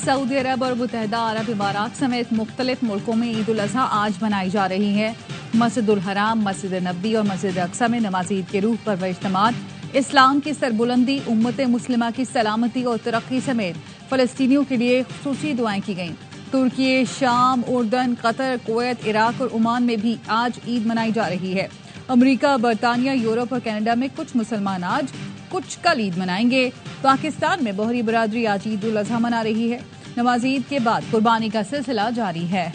Saudi अरब और मुत्तहिदा अरब इमारात समेत मुख्तलिफ मुल्कों में ईद उल अजहा आज मनाई जा रही है। मस्जिदुल हराम, मस्जिद नबी और मस्जिद अक्सा में नमाज़ी ईद के रूह पर इज्तिमात, इस्लाम की सरबुलंदी, उम्मत मुस्लिमा की सलामती और तरक्की समेत फ़लस्तीनियों के लिए खुसूसी दुआएं की गईं। तुर्की, शाम, उर्दन, कतर, कुवैत, इराक और ओमान में भी आज ईद मनाई जा रही है। अमरीका, बरतानिया, यूरोप और कनाडा में कुछ मुसलमान आज, कुछ कल ईद मनाएंगे। पाकिस्तान में बहरी बरादरी आज ईद उल अजहा मना रही है। नमाज ईद के बाद कुर्बानी का सिलसिला जारी है।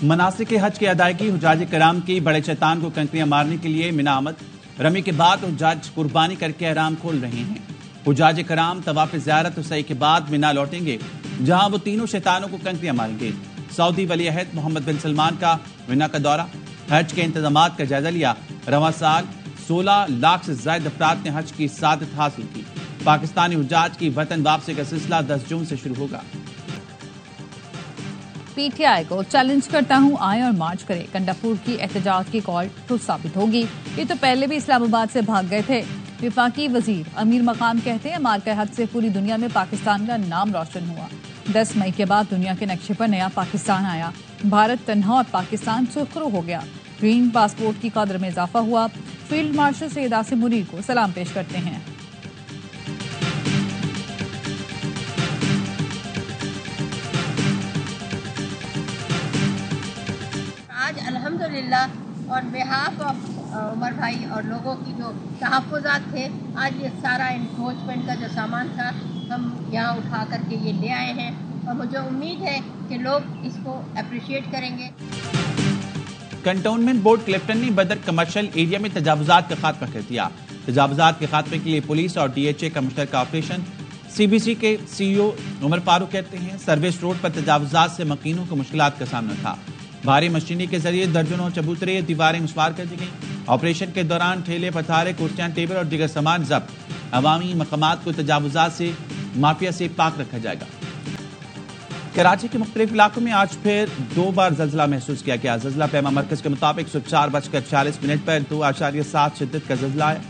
मनासिक हज की अदायगी, हुजाज कराम की बड़े शैतान को कंकरियां मारने के लिए मिना आमद। रमी के बाद हुजाज कुर्बानी करके एहराम खोल रहे हैं। हुजाज कराम तवाफ ज़ियारत और सई के बाद मिना लौटेंगे, जहां वो तीनों शैतानों को कंकरियां मारेंगे। सऊदी वली अहद मोहम्मद बिन सलमान का मिना का दौरा, हज के इंतजामात का जायजा लिया। रवां साल 16 लाख से ज्यादा अफराद ने हज की सादत हासिल की। पाकिस्तानी हुज्जाज की वतन वापसी का सिलसिला 10 जून से शुरू होगा। पीटीआई को चैलेंज करता हूं, आए और मार्च करे। कंडापुर की एहतजाज की कॉल तो साबित होगी। ये तो पहले भी इस्लामाबाद से भाग गए थे। विफाकी वजीर अमीर मकाम कहते हैं, मार्का हज से पूरी दुनिया में पाकिस्तान का नाम रोशन हुआ। 10 मई के बाद दुनिया के नक्शे पर नया पाकिस्तान आया। भारत तन्हा और पाकिस्तान सुर्खरू हो गया। ग्रीन पासपोर्ट की कदर में इजाफा हुआ। फील्ड मार्शल सैयद आसिम मुनीर को सलाम पेश करते हैं। आज अल्हम्दुलिल्लाह और बिहाफ ऑफ उमर भाई और लोगों की जो तहफ़्फ़ुज़ात थे, आज ये सारा एनक्रोचमेंट का जो सामान था हम यहाँ उठा करके ये ले आए हैं और मुझे उम्मीद है कि लोग इसको अप्रिशिएट करेंगे। कंटोनमेंट बोर्ड क्लिफ्टन ने बदर कमर्शियल एरिया में तजावुजात का खात्मा कर दिया। तजावुजात के खात्मे के लिए पुलिस और डीएचए का मुश्तरका ऑपरेशन। सीबीसी के सीईओ उमर फारूक कहते हैं, सर्विस रोड पर तजावुजात से मकीनों को मुश्किलात का सामना था। भारी मशीनरी के जरिए दर्जनों चबूतरे, दीवारें मुसवार कर दी गई। ऑपरेशन के दौरान ठेले, पथारे, कुर्सियां, टेबल और दीगर सामान जब्त। अवामी मकामात को तजावुजात से, माफिया से पाक रखा जाएगा। कराची के मुख्तलिफ इलाकों में आज फिर 2 बार जल्जला महसूस किया गया। जल्जला पैमा मरकज के मुताबिक 4:40 पर 2.7 शिद्दत का जल्जला आया।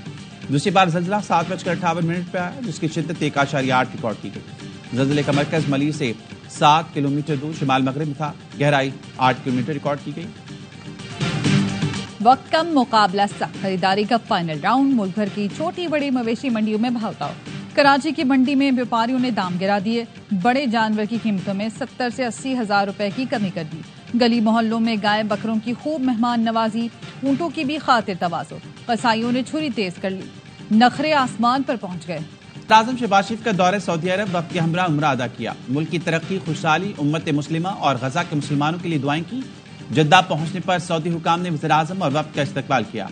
दूसरी बार जल्जला 7:58 पर आया, जिसकी शिद्दत 1.8 रिकॉर्ड की गई। जल्जले का मरकज मली से 7 किलोमीटर दूर शिमाल मगरिब में था। गहराई 8 किलोमीटर रिकॉर्ड की गई। वक्त कम, मुकाबला सख्त। खरीदारी का फाइनल राउंड। मुल्क भर की छोटी बड़ी मवेशी मंडियों में भावताव। कराची की मंडी में व्यापारियों ने दाम गिरा दिए। बड़े जानवर की कीमतों में 70 से 80 हजार रुपए की कमी कर दी। गली मोहल्लों में गाय बकरों की खूब मेहमान नवाजी। ऊंटों की भी खातिर तवाज़ो। कसाईयों ने छुरी तेज कर ली। नखरे आसमान पर पहुंच गए। आज़म शहबाज शरीफ का दौरे सऊदी अरब वक्त के हमरा उम्रा अदा किया। मुल्क की तरक्की, खुशहाली, उम्मत मुस्लिमा और गजा के मुसलमानों के लिए दुआएं की। जद्दा पहुंचने पर सऊदी हुकाम ने वज़ीर आज़म और वक्त का इस्तकबाल किया।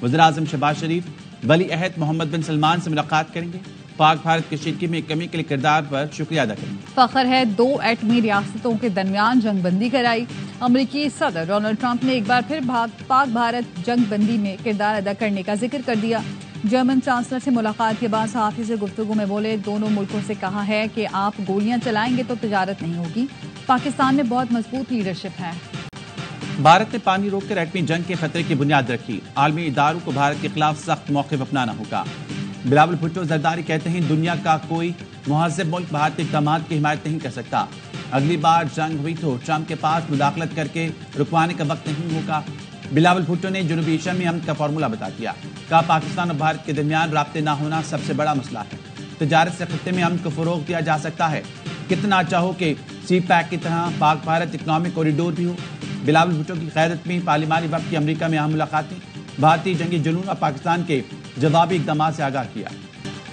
वज़ीर आज़म शहबाज शरीफ वली अहद मोहम्मद बिन सलमान से मुलाकात करेंगे। पाक भारत कशीदगी में कमी के लिए किरदार पर शुक्रिया अदा करेंगे। फख्र है, 2 एटमी रियासतों के दरमियान जंगबंदी कराई। अमरीकी सदर डोनाल्ड ट्रंप ने एक बार फिर पाक भारत जंगबंदी में किरदार अदा करने का जिक्र कर दिया। जर्मन चांसलर से मुलाकात के बाद सहाफ़ी से गुफ्तगू में बोले, दोनों मुल्कों से कहा है कि आप गोलियां चलाएंगे तो तिजारत नहीं होगी। पाकिस्तान में बहुत मजबूत लीडरशिप है। भारत ने पानी रोककर एटमी जंग के खतरे की बुनियाद रखी। आलमी इदारों को भारत के खिलाफ सख्त मौक़िफ़ अपनाना होगा। बिलावल भुट्टो जरदारी कहते हैं, दुनिया का कोई मुहज़्ज़ब मुल्क भारतीय इक़दामात की हिमायत नहीं कर सकता। अगली बार जंग हुई तो ट्रंप के पास मुदाखलत करके रुकवाने का वक्त नहीं होगा। बिलावल भुट्टो ने जनूबी एशिया में अमन का फार्मूला बता दिया। कहा, पाकिस्तान और भारत के दरमियान राब्ते ना होना सबसे बड़ा मसला है। तिजारत से खत्ते में अमन को फरोग दिया जा सकता है। कितना चाहो कि सी पैक की तरह पाक भारत इकनॉमिक कॉरिडोर भी हो। बिलावल भुट्टो की क़यादत में पार्लिमानी वक्त की अमरीका में अहम मुलाकातें। भारतीय जंगी जुनून और पाकिस्तान के जवाबी इक़दामात से आगाह किया।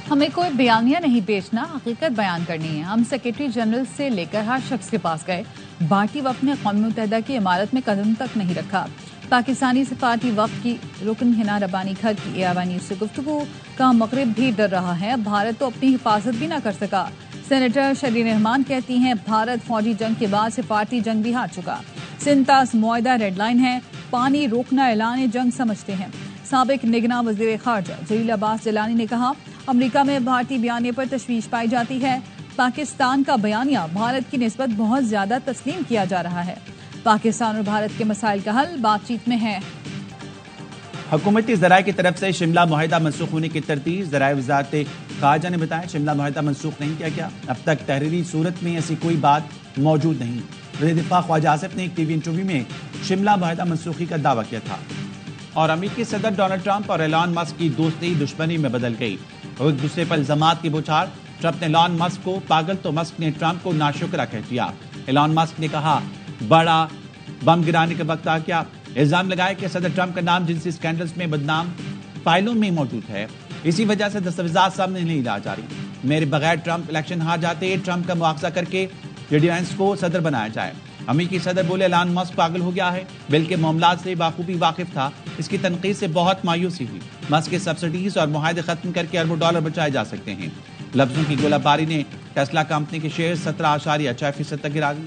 हमें कोई बयानिया नहीं बेचना, हकीकत बयान करनी है। हम सेक्रेटरी जनरल से लेकर हर शख्स के पास गए। भारतीय वफ़द ने क़ौम मुत्तहिदा की इमारत में कदम तक नहीं रखा। पाकिस्तानी सफारती वफ़द की रुकन हिना रबानी घर की एआईवाई न्यूज़ से गुफ्तगू। कहा, मगरिब भी डर रहा है, भारत तो अपनी हिफाजत भी ना कर सका। सेनेटर शरीन रहमान कहती हैं, भारत फौजी जंग के बाद सिफारती जंग भी हार चुका। सिंतास मुआहदा रेड लाइन है, पानी रोकना ऐलान जंग समझते हैं। साबिक निगरान वज़ीर ख़ारजा जलील अब्बास जिलानी ने कहा, अमरीका में भारतीय बयानिया पर तशवीश पाई जाती है। पाकिस्तान का बयानिया भारत की निस्बत बहुत ज्यादा तस्लीम किया जा रहा है। पाकिस्तान और भारत के मसाइल का हल बातचीत में है। حکومتی ذرائع کی طرف سے شملہ معاہدہ منسوخ ہونے کی تردید. ذرائع وزارت خارجہ نے بتایا شملہ معاہدہ منسوخ نہیں کیا گیا. اب تک تحریری صورت میں ایسی کوئی بات موجود نہیں. وزیر دفاع خواجہ آصف نے ایک ٹی وی انٹرویو میں شملہ معاہدہ منسوخی کا دعویٰ کیا تھا. اور امریکی صدر ڈونلڈ ٹرمپ اور ایلان مسک کی دوستی دشمنی میں بدل گئی. وہ ایک دوسرے پر الزامات کی بوچھار. ٹرمپ نے ایلان مسک کو پاگل تو مسک نے ٹرمپ کو ناشکرا کہہ دیا. ایلان مسک نے کہا بڑا بم گرانے کا وقت آ گیا. الزام لگایا کہ صدر ٹرمپ کا نام جنسی اسکینڈلز میں بدنام فائلوں میں موجود ہے, اسی وجہ سے دستاویزات سامنے نہیں لا جا رہی. میرے بغیر ٹرمپ الیکشن ہار جاتے, ٹرمپ کا مواخذہ کر کے جے وینس کو صدر بنایا جائے. امریکی صدر بولے ایلان مسک پاگل ہو گیا ہے, بلکہ معاملات سے بخوبی واقف تھا. اس کی تنقید سے بہت مایوسی ہوئی. مسک کے سبسڈیز اور معاہدے ختم کر کے اربوں ڈالر بچائے جا سکتے ہیں. لفظوں کی گولہ باری نے ٹیسلا کمپنی کے شیئر 17.6% تک گرا دی.